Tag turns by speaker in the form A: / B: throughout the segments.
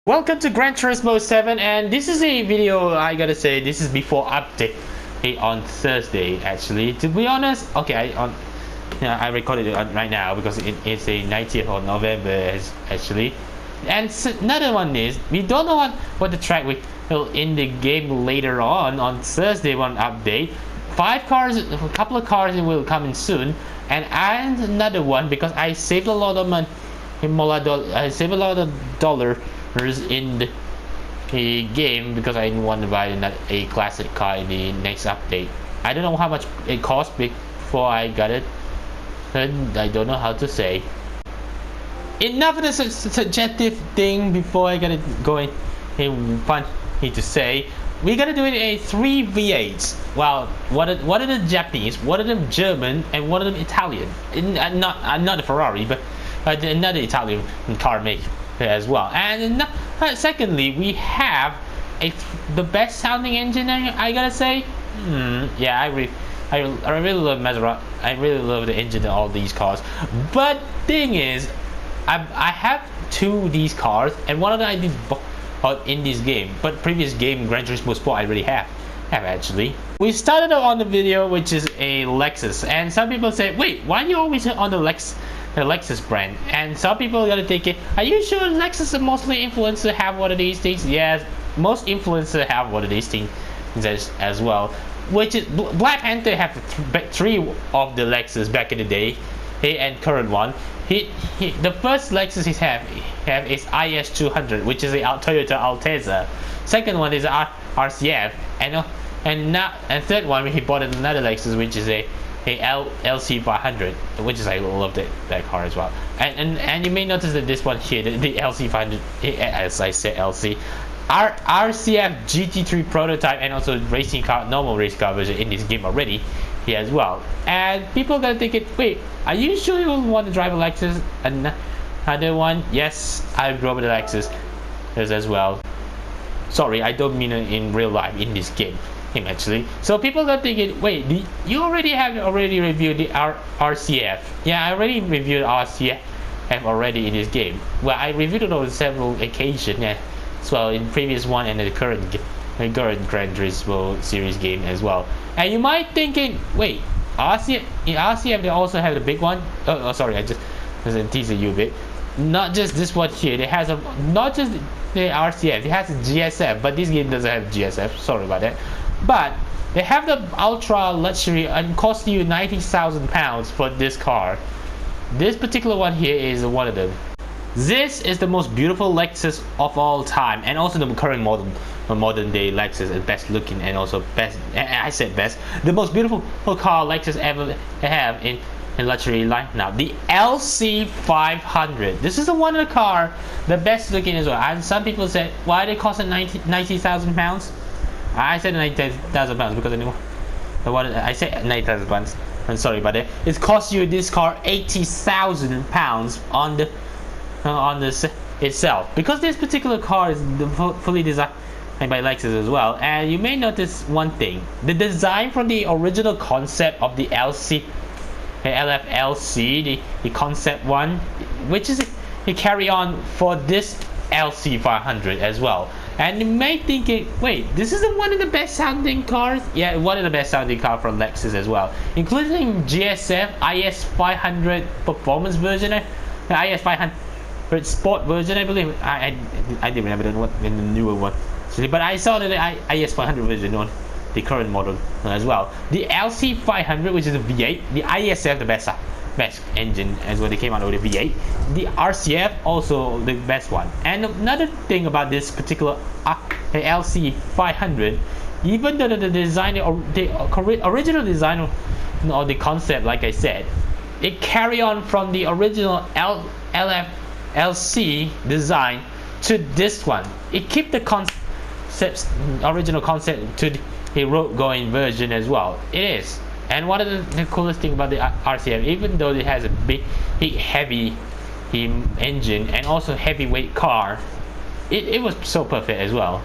A: Welcome to Gran Turismo 7, and this is a video, I gotta say, this is before update on Thursday actually. To be honest, okay, I recorded it right now because it's a 90th of November actually. And another one is, we don't know what the track will in the game later on Thursday one update. 5 cars, a couple of cars will come in soon, and another one because I saved a lot of money, I saved a lot of dollars in the game because I want to buy a classic car in the next update. I don't know how much it cost before I got it, and I don't know how to say. Enough of the subjective thing before I get it going. Funny to say, we're gonna do it a 3 V8s. Well, one of them Japanese, one of them German, and one of them Italian. Not a Ferrari, but another Italian car maker as well. And secondly, we have the best sounding engine, I gotta say. Yeah, I really love Maserati. I really love the engine in all these cars. But thing is, I have 2 of these cars, and one of them I did in this game. But previous game, Gran Turismo Sport, I already have actually. We started on the video, which is a Lexus, and some people say, wait, why are you always on the Lexus brand? And some people are gonna take it, are you sure Lexus are mostly influencers have one of these things? Yes, most influencers have one of these things as well, which is Black Panther have 3 of the Lexus back in the day, and current one. The first Lexus he have is IS200, which is a Toyota Altezza. Second one is RCF, and third one he bought another Lexus, which is a LC500, which is I love that car as well. And you may notice that this one here, the LC500, as I said, LC, RCF GT3 prototype, and also racing car, normal race car version in this game already here as well. And people are gonna think it, wait, are you sure you want to drive a Lexus? Another one? Yes, I drove the Lexus as well. Sorry, I don't mean it in real life in this game actually. So people are thinking, wait, you already reviewed the RCF? Yeah, I already reviewed RCF already in this game. Well, I reviewed it on several occasions as well in previous one and the current Gran Turismo series game as well. And you might thinking, wait, RCF they also have the big one. Oh sorry, I just teasing you a bit. Not just this one here. It has not just the RCF. It has a GSF, but this game doesn't have GSF. Sorry about that. But they have the ultra luxury and cost you £90,000 for this car. This particular one here is one of them. This is the most beautiful Lexus of all time, and also the current modern day Lexus is best looking, and also best. I said best. The most beautiful car Lexus ever have in luxury line now. The LC500. This is the one of the car, the best looking as well. And some people said, why they cost £90,000? I said £90,000 because I said £90,000. I'm sorry about that. It cost you this car £80,000 on this itself, because this particular car is fully designed by Lexus as well. And you may notice one thing: the design from the original concept of the LFLC, the concept one, which is a carry on for this LC500 as well. And you may think, wait, this is one of the best sounding cars? Yeah, one of the best sounding cars from Lexus as well, including GSF IS500 performance version, the IS500 sport version, I believe. I didn't remember the newer one, but I saw the IS500 version on the current model as well. The LC500, which is a V8, the ISF, the best engine as well. They came out with a V8. The RCF, also the best one. And another thing about this particular LC500, even though the design, the original design or the concept, like I said, it carry on from the original LC design to this one. It keep the original concept to the road going version as well. It is. And one of the coolest thing about the RCF, even though it has a big heavy engine and also heavyweight car, it was so perfect as well.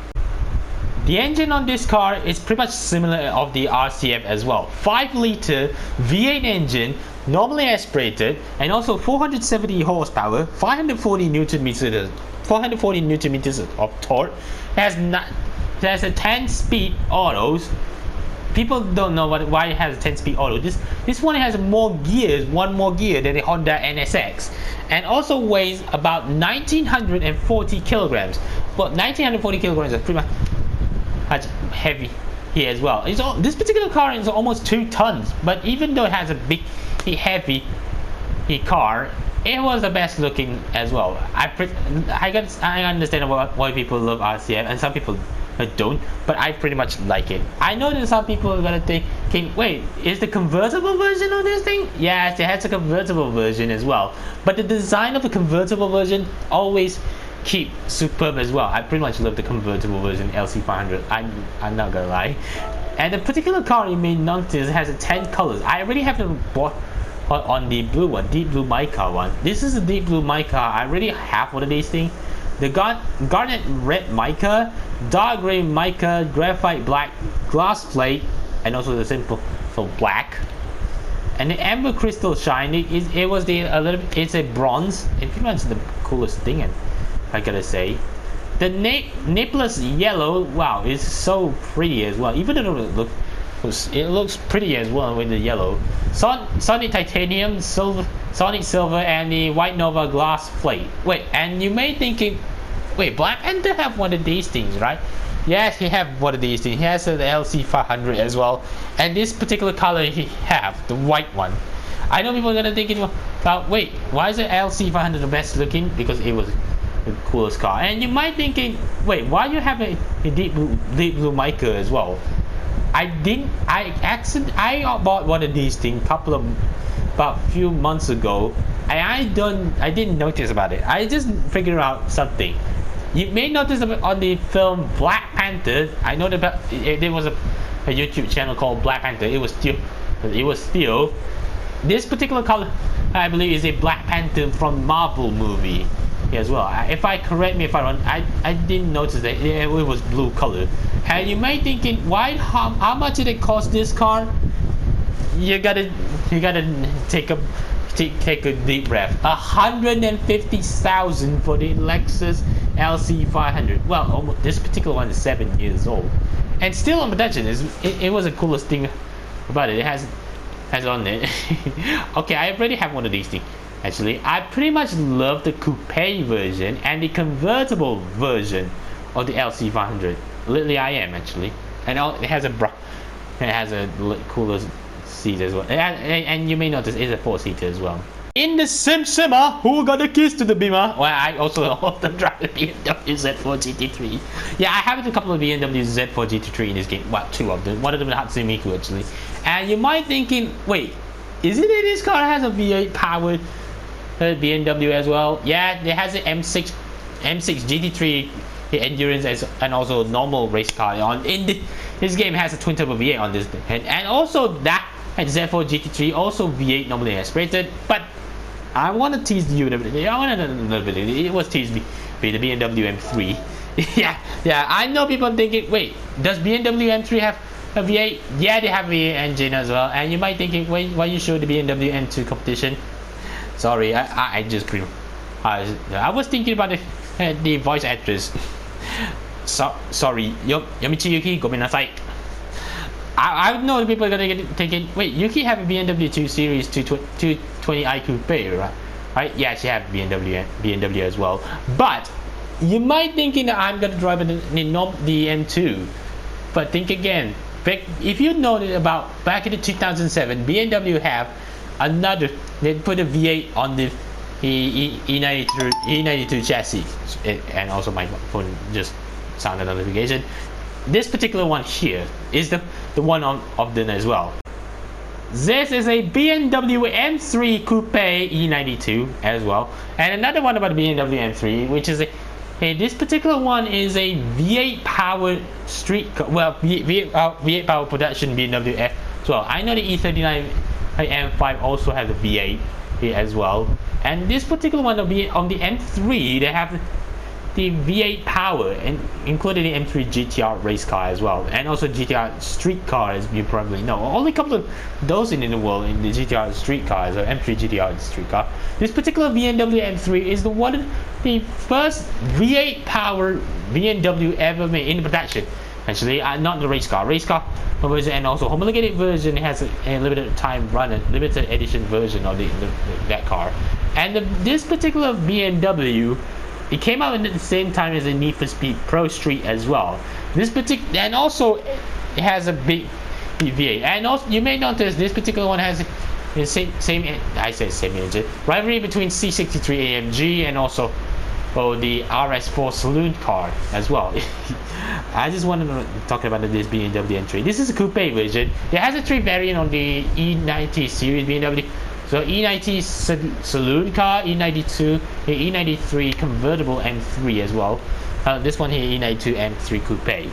A: The engine on this car is pretty much similar of the RCF as well. 5-liter V8 engine normally aspirated, and also 470 horsepower, 540 newton meters, 440 newton meters of torque. It has a 10-speed autos. People don't know why it has a 10-speed auto. This one has more gears, one more gear than the Honda NSX, and also weighs about 1940 kilograms. But 1940 kilograms is pretty much heavy here as well. This particular car is almost 2 tons, but even though it has a big, heavy car, it was the best looking as well. I understand why people love RCF and some people don't, but I pretty much like it. I know that some people are gonna thinking, wait, is the convertible version of this thing? Yes, it has a convertible version as well, but the design of the convertible version always keep superb as well. I pretty much love the convertible version LC500. I'm not gonna lie. And the particular car you may notice has 10 colors. I already have them bought on the blue one, deep blue mica one. This is a deep blue mica. I already have one of these things. The garnet red mica, dark gray mica, graphite black glass plate, and also the simple black. And the amber crystal shine. It's a bronze. It's pretty much the coolest thing, and I gotta say, the Naples yellow. Wow, it's so pretty as well. Even though it looks pretty as well with the yellow. Sonic titanium, Sonic silver, and the white Nova glass plate. Wait, and you may thinking, wait, Black Panther have one of these things, right? Yes, he have one of these things. He has the LC500 as well, and this particular color he have the white one. I know people are gonna think about, wait, why is the LC500 the best looking? Because it was the coolest car. And you might thinking, wait, why you have a deep blue mica as well? I bought one of these things about a few months ago, and I didn't notice about it. I just figured out something. You may notice on the film Black Panther. I know that there was a YouTube channel called Black Panther. It was still this particular color, I believe, is a Black Panther from Marvel movie as well. Correct me if I'm wrong, I didn't notice that it was blue color. And you might thinking, why? How much did it cost this car? You gotta take a deep breath. 150,000 for the Lexus LC500. Well, this particular one is 7 years old, and still on production. It was the coolest thing about it. It has on it. Okay, I already have one of these things. Actually, I pretty much love the coupe version and the convertible version of the LC500. Literally, I am actually, and it has a cooler seat as well. And you may notice it's a 4-seater as well. In the Simmer, who got the keys to the Beamer? Well, I also often drive the BMW Z4 GT3. Yeah, I have a couple of BMW Z4 GT3 in this game. Well, 2 of them. One of them is Hatsune Miku actually. And you might thinking, wait, isn't it this car has a V8 powered BMW as well? Yeah, it has an M6 GT3 endurance and also normal race car on. This game has a twin turbo V8 on this, and also that Z4 GT3 also V8 normally aspirated. But I want to tease you a little bit. It was teased me with the BMW M3. yeah, I know people are thinking, wait, does BMW M3 have a V8? Yeah, they have a V8 engine as well. And you might thinking, why you show the BMW M2 competition? Sorry, I just I was thinking about the voice actress. Sorry, Yomichi Yuki, gomenasai. I know people are gonna get thinking, wait, Yuki have a BMW 2 Series 220i Coupe, right? Yeah, she have BMW as well. But you might thinking that I'm gonna drive the M2, but think again. If you know about back in the 2007, BMW have another. They put a V8 on the E92 chassis, and also my phone just sounded a notification. This particular one here is the one of them as well. This is a BMW M3 Coupe E92 as well, and another one about BMW M3, which is this particular one is a V8 powered V8 powered production BMW as well. I know the E39 M5 also has a V8 here as well, and this particular one on the M3 they have the V8 power, and including the M3 GTR race car as well, and also GTR street car, as you probably know. Only a couple of those in the world in the GTR street cars, or M3 GTR street car. This particular BMW M3 is the first V8 power BMW ever made in production. Actually, not the race car version, and also homologated version has a limited time run, limited edition version of that car. And this particular BMW, it came out at the same time as the Need for Speed Pro Street as well. And also it has a big V8. And also you may notice this particular one has the same engine rivalry between C63 AMG and also the RS4 saloon car as well. I just wanted to talk about this BMW M3. This is a coupe version. It has a 3 variant on the E90 series BMW. So E90 saloon car, E92, E93 convertible M3 as well. This one here, E92 M3 coupe.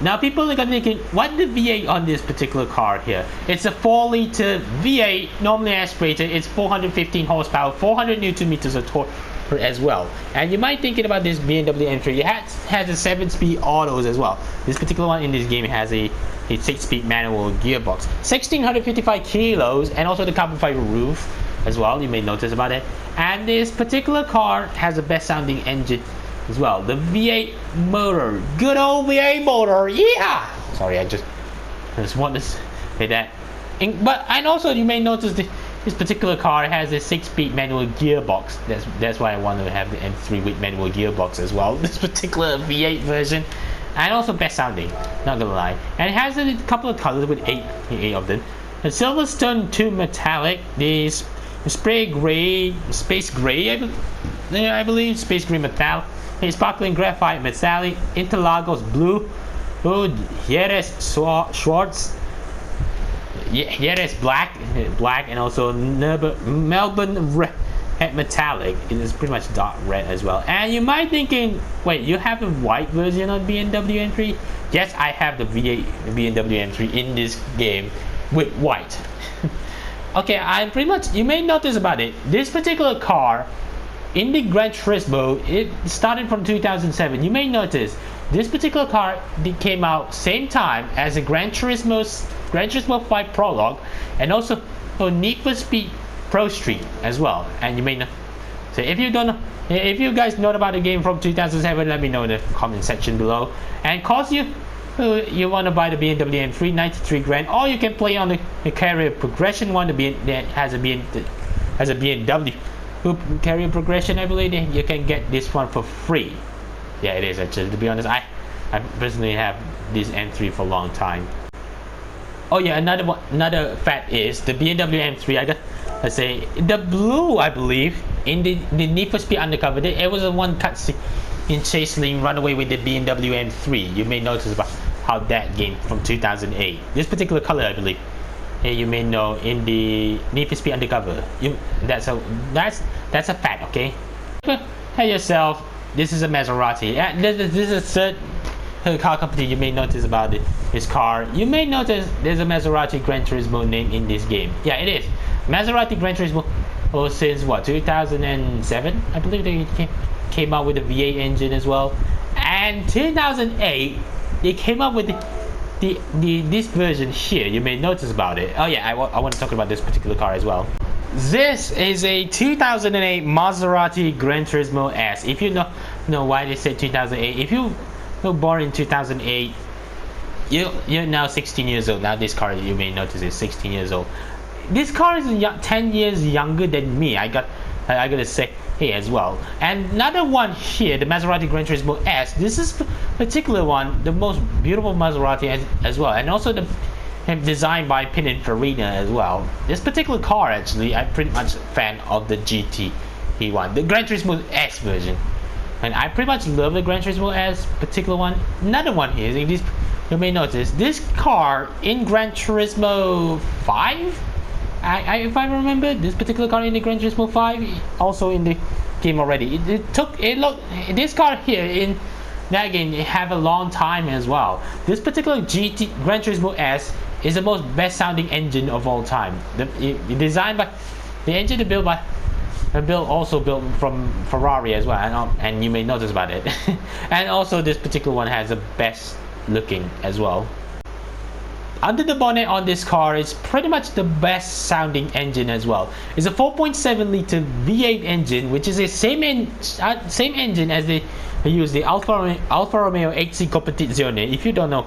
A: Now people are thinking, what the V8 on this particular car here? It's a 4-liter V8, normally aspirated. It's 415 horsepower, 400 Newton meters of torque as well. And you might thinking about this BMW M3. It has a 7-speed autos as well. This particular one in this game has a 6-speed manual gearbox, 1655 kilos, and also the carbon fiber roof as well. You may notice about it. And this particular car has the best sounding engine as well. The V8 motor, good old V8 motor, yeah. Sorry, I just want to say that. And also you may notice this particular car has a 6-speed manual gearbox. That's why I want to have the M3 with manual gearbox as well. This particular V8 version, and also best sounding, not gonna lie. And it has a couple of colors with eight of them. The Silverstone 2 metallic, the spray gray, space gray, I believe, space gray metallic, a sparkling graphite metallic, Interlagos blue, Jerez Schwartz, Jerez black, and also Melbourne red metallic. It is pretty much dark red as well. And you might thinking, wait, you have the white version of BMW M3? Yes, I have the V8 BMW M3 in this game with white. Okay, I'm pretty much, you may notice about it, this particular car in the Gran Turismo, it started from 2007. You may notice this particular car came out same time as the Gran Turismo 5 Prologue, and also Need for Speed Pro Street as well. And you may know, so if you guys know about the game from 2007, let me know in the comment section below. And cause you want to buy the BMW M3, 93 grand, or you can play on the carrier progression one, that has a BMW carrier progression. I believe you can get this one for free. Yeah, it is actually. To be honest, I personally have this M3 for a long time. Oh yeah, another fact is the BMW M3. Let's say the blue, I believe, in the Need for Speed Undercover, it was the one cutscene in Chase Lane run away with the BMW M3. You may notice about how that game from 2008. This particular color, I believe. Hey, you may know in the Need for Speed Undercover. That's a fact, okay? Hey yourself, this is a Maserati. This is a third car company. You may notice about this car. You may notice there's a Maserati Gran Turismo name in this game. Yeah, it is Maserati Gran Turismo. Since what, 2007? I believe they came out with a V8 engine as well. And 2008, they came up with this version here. You may notice about it. Oh yeah, I want to talk about this particular car as well. This is a 2008 Maserati Gran Turismo S. If you know why they said 2008, if you were born in 2008, you're now 16 years old. Now this car, you may notice, is 16 years old. This car is 10 years younger than me. I gotta say here as well. And another one here, the Maserati Gran Turismo S. This is particular one, the most beautiful Maserati as well, and also designed by Pininfarina as well. This particular car, actually, I'm pretty much a fan of the GT one, the Gran Turismo S version, and I pretty much love the Gran Turismo S particular one. Another one here, you may notice this car in Gran Turismo 5. If I remember, this particular car in the Gran Turismo 5, also in the game already. This car here in that game, it have a long time as well. This particular GT Gran Turismo S is the most best sounding engine of all time. The engine built by also built from Ferrari as well, and you may notice about it. And also this particular one has the best looking as well. Under the bonnet on this car is pretty much the best sounding engine as well. It's a 4.7 liter V8 engine, which is the same engine as they use the Alfa Romeo 8C Competizione. If you don't know,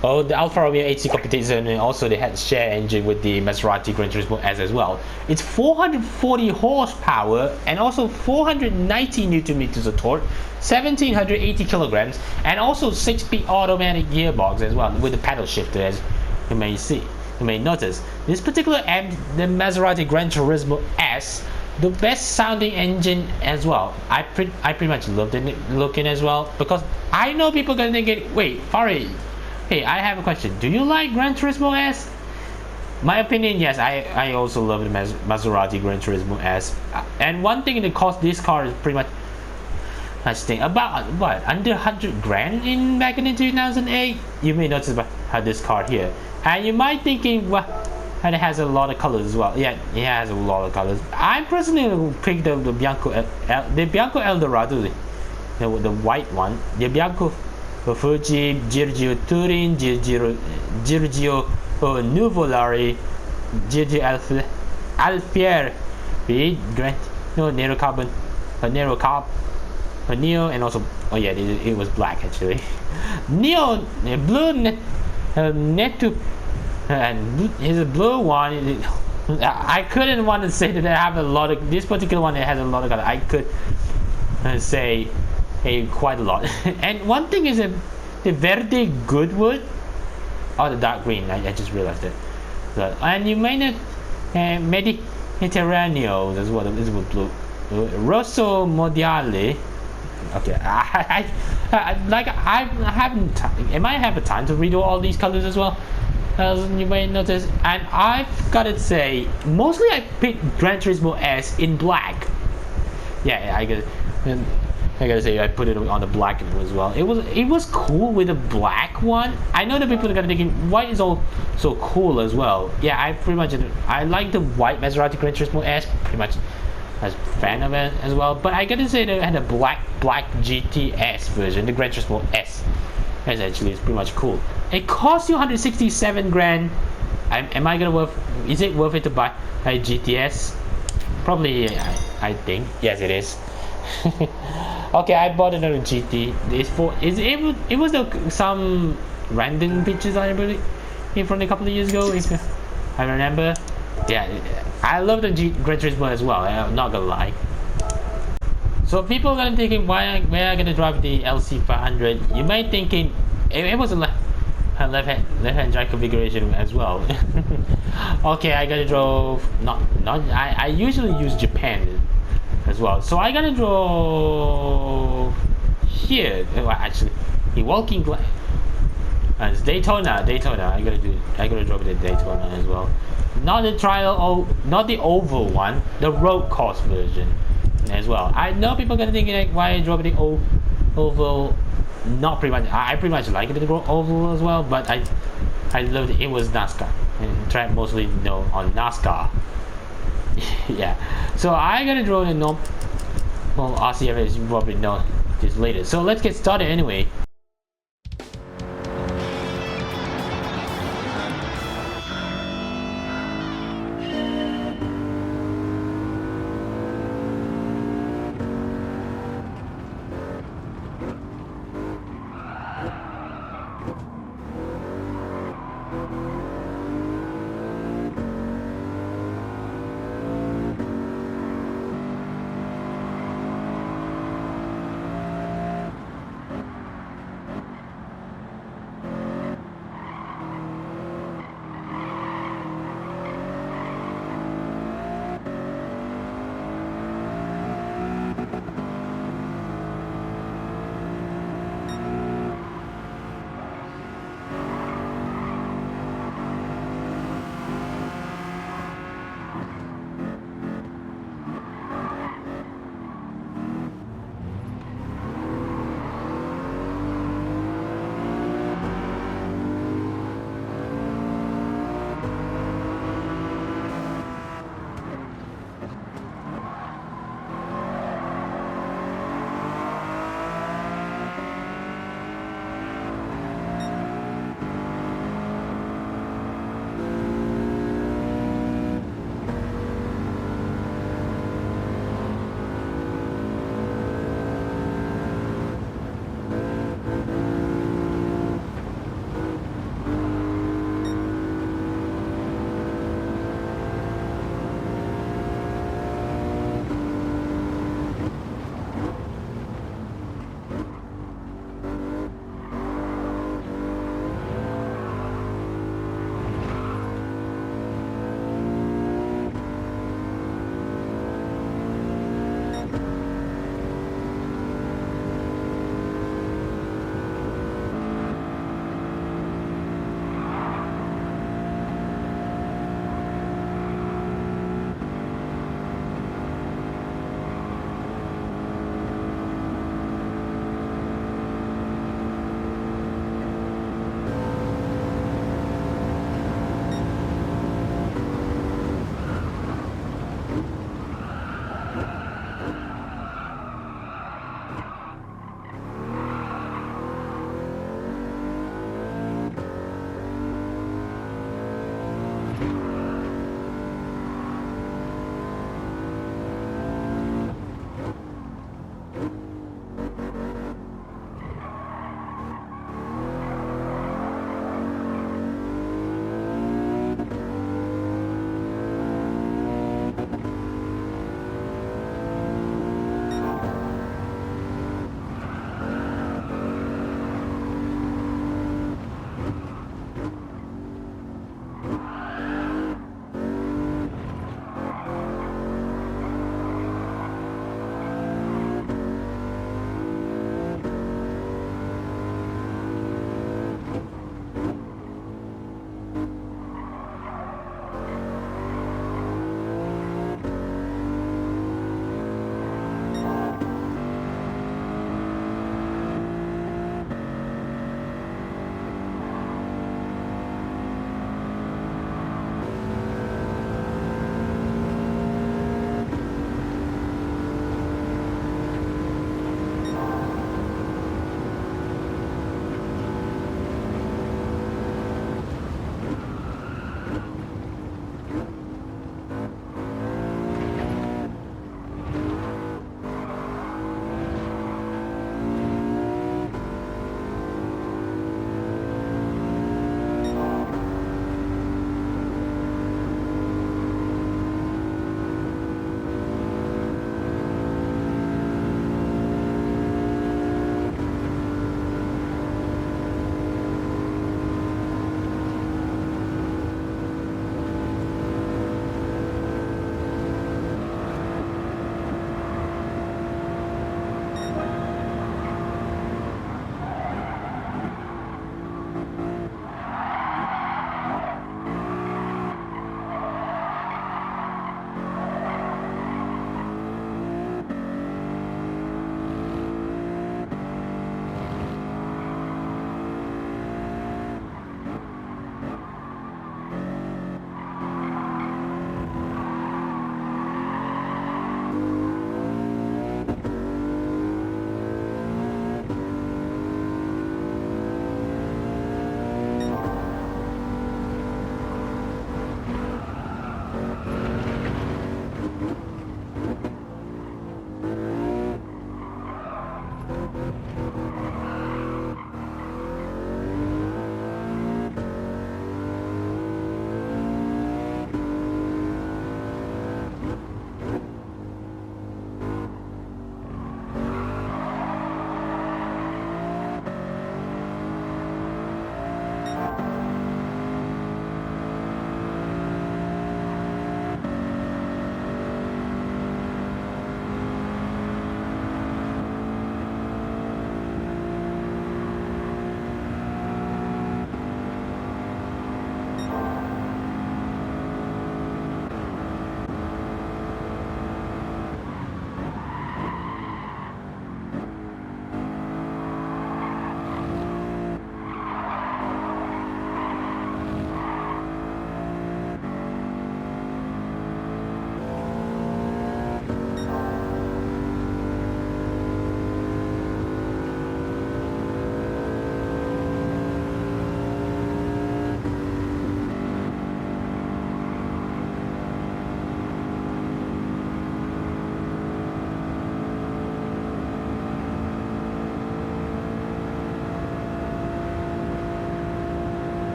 A: the Alfa Romeo 8C Competizione also they had share engine with the Maserati Gran Turismo S as well. It's 440 horsepower and also 490 Newton meters of torque, 1780 kilograms, and also 6-speed automatic gearbox as well with the pedal shifter, as you may see. You may notice this particular the Maserati Gran Turismo S, the best sounding engine as well. I pretty much loved it looking as well, because I know people are gonna think, wait, Fari, hey, I have a question. Do you like Gran Turismo S? My opinion, yes, I also love the Maserati Gran Turismo S. And one thing that cost this car is pretty much, I think, about what, under 100 grand back in 2008. You may notice about this car here, and you might thinking, well, and it has a lot of colors as well. Yeah, it has a lot of colors. I personally picked the Bianco Eldorado, the white one, the Bianco Fuji, Giorgio Turin, Giorgio Nuvolari, Giorgio Alfieri, Nero Carbon, Nero Carb, Neo, and also, oh yeah, it was black actually. Neo, blue, Netu, and here's a blue one. I couldn't want to say that I have a lot of, this particular one, it has a lot of color. I could say quite a lot. And one thing is the Verde Goodwood, the dark green, I just realized it. So, and you may not Mediterraneo as well, this was blue. Rosso Mondiale. Okay, I haven't am I have a time to read all these colors as well, as you may notice. And I've got to say, mostly I picked Gran Turismo S in black. Yeah, I gotta say, I put it on the black as well. It was cool with the black one. I know that people are gonna thinking white is all so cool as well. Yeah, I like the white Maserati Gran Turismo S, pretty much as a fan of it as well. But I gotta say, they had a black GTS version, the Gran Turismo S. That's actually, it's pretty much cool. It costs you 167 grand. Is it worth it to buy a GTS? Probably, I think. Yes, it is. Okay, I bought another GT. It was some random pictures I believe from a couple of years ago, if I remember. Yeah, I love the Gran Turismo as well. I'm not gonna lie. So people are gonna thinking, why am I gonna drive the LC500? You might thinking it was a left-hand drive configuration as well. Okay, I gotta drove I usually use Japan as well, so I gotta draw here. Well, actually, the walking glass. It's Daytona. I gotta drop it at Daytona as well. Not the trial, not the oval one, the road course version as well. I know people are gonna think like, why I drove the oval. Not pretty much. I pretty much like it the oval as well, but I loved it. It was NASCAR, and track mostly on NASCAR. Yeah, so I gotta draw the normal RCF, as you probably know this later. So let's get started anyway.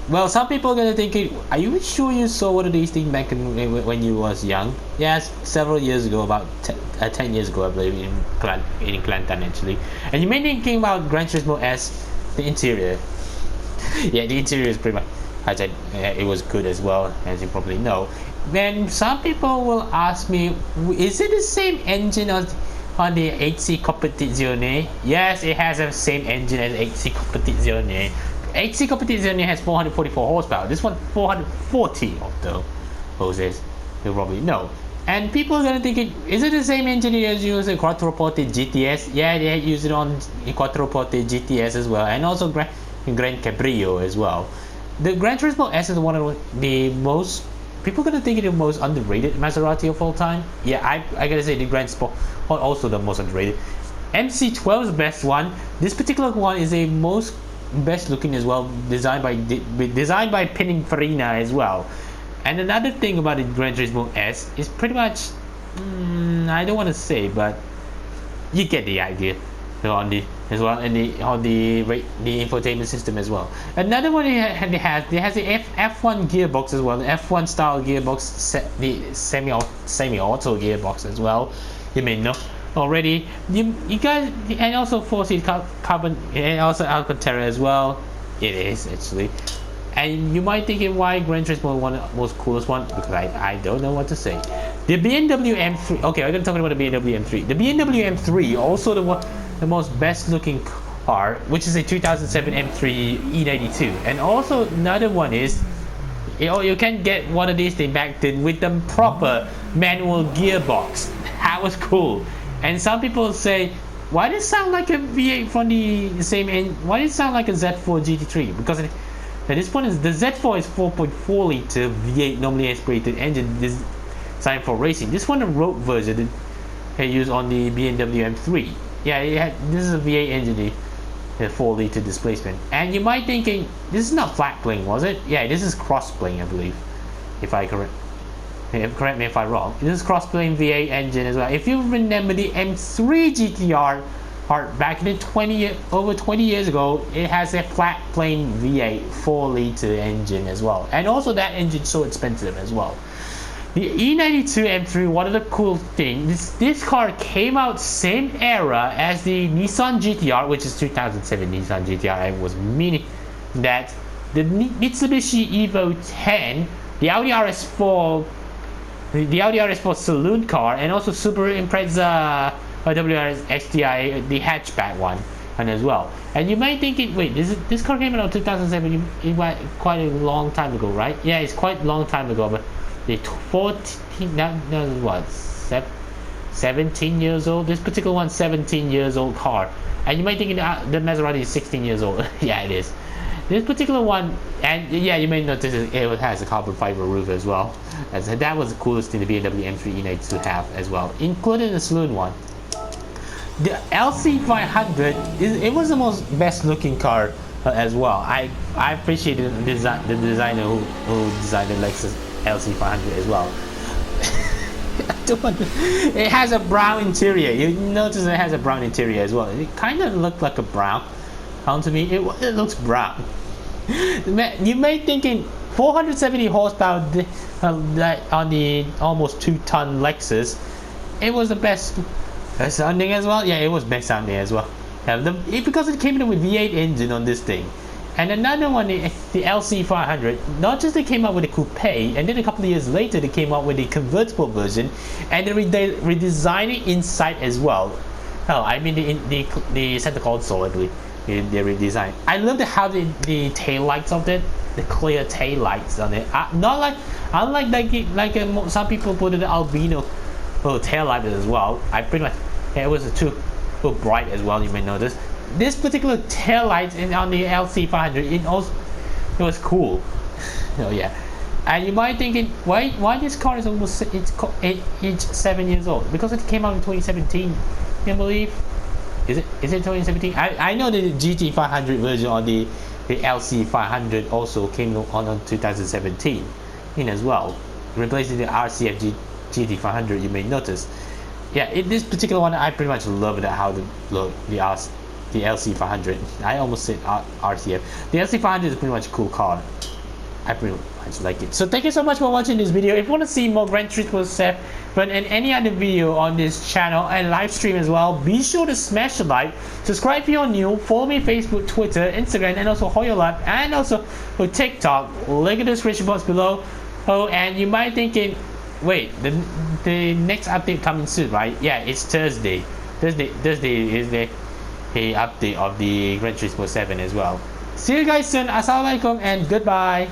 A: Well, some people are gonna think, are you sure you saw one of these things back when you was young? Yes, several years ago, about 10 years ago, I believe, in Clanton actually. And you may be thinking about Gran Turismo S, the interior. Yeah, the interior is pretty much, I said, it was good as well, as you probably know. Then some people will ask me, is it the same engine on the HC Competizione? Yes, it has the same engine as HC Competizione. HC Competizione has 444 horsepower. This one 440 of those, you probably know. And people are gonna think, is it the same engine you use in Quattroporte GTS? Yeah, they use it on Quattroporte GTS as well, and also Gran Cabrio as well. The Gran Turismo S is one of the most, people gonna think it's the most underrated Maserati of all time. Yeah, I gotta say the Gransport also the most underrated. MC12 is the best one. This particular one is a most best looking as well, designed by Pininfarina as well. And another thing about the Gran Turismo S is pretty much, I don't want to say, but you get the idea on the as well, and the infotainment system as well. Another one it has the F1 gearbox as well, the F1 style gearbox, the semi-auto gearbox as well. You may know already. You guys, and also 4-seat carbon, and also Alcantara as well. It is actually. And you might think why Gran Turismo is one of the most coolest one, because I don't know what to say. The BMW M3. Okay, I'm gonna talk about the BMW M3. The BMW M3 also the most best looking car, which is a 2007 M3 E92. And also another one is, you can get one of these things back then with the proper manual gearbox. That was cool. And some people say, why does it sound like a V8 from the same end? Why does it sound like a Z4 GT3? Because at this point, the Z4 is 4.4 liter V8 normally aspirated engine designed for racing. This one, the road version, they use on the BMW M3. Yeah, this is a V8 engine, the 4 liter displacement. And you might thinking, this is not flat plane, was it? Yeah, this is cross plane, I believe. If I correct me if I'm wrong. This is cross plane V8 engine as well. If you remember the M3 GTR back in over 20 years ago, it has a flat plane V8 4 liter engine as well. And also that engine is so expensive as well. The E92 M3, one of the cool things, this car came out same era as the Nissan GTR, which is 2007 Nissan GTR. I was meaning that the Mitsubishi Evo 10, the Audi RS4, the Audi RS4 saloon car, and also Subaru Impreza WRX STI, the hatchback one, and as well. And you might think, wait, this car came out in 2007. It was quite a long time ago, right? Yeah, it's quite a long time ago, but the 17 years old. This particular one, 17 years old car. And you might think the Maserati is 16 years old. Yeah, it is. This particular one, and yeah, you may notice it has a carbon fiber roof as well. And that was the coolest thing the BMW M3 E92 have as well, including the saloon one. The LC500 it was the most best looking car as well. I appreciated the designer who designed the Lexus LC500 as well. It has a brown interior. You notice it has a brown interior as well. It kind of looked like a brown. To me, it looks brown. You may thinking 470 horsepower on the almost 2-ton Lexus. It was the best sounding as well. Yeah, it was best sounding as well. Because it came in with V8 engine on this thing. And another one, the LC500, not just they came out with a coupe, and then a couple of years later they came out with a convertible version, and they redesigned it inside as well. Oh, I mean the center console, I believe. They redesigned. I love how the tail lights of it, the clear tail lights on it. Unlike some people put the albino tail light as well. I pretty much, it was too bright as well. You may notice this particular tail light on the LC500. It was cool. Oh yeah. And you might thinking, why this car is almost 7 years old? Because it came out in 2017, I believe. Is it 2017? I know the GT500 version on the LC500 also came on 2017 as well, replacing the RCF GT500. You may notice. Yeah, this particular one I pretty much love it, how the LC500. I almost said RCF. The LC500 is pretty much a cool car. I pretty much like it. So thank you so much for watching this video. If you want to see more Gran Turismo 7 and any other video on this channel and live stream as well, be sure to smash the like, subscribe if you're new, follow me Facebook, Twitter, Instagram, and also Hoyo Lab, and also for TikTok. Link in the description box below. Oh, and you might thinking, wait, the next update coming soon, right? Yeah, it's Thursday. Thursday is the update of the Gran Turismo 7 as well. See you guys soon. Assalamualaikum and goodbye.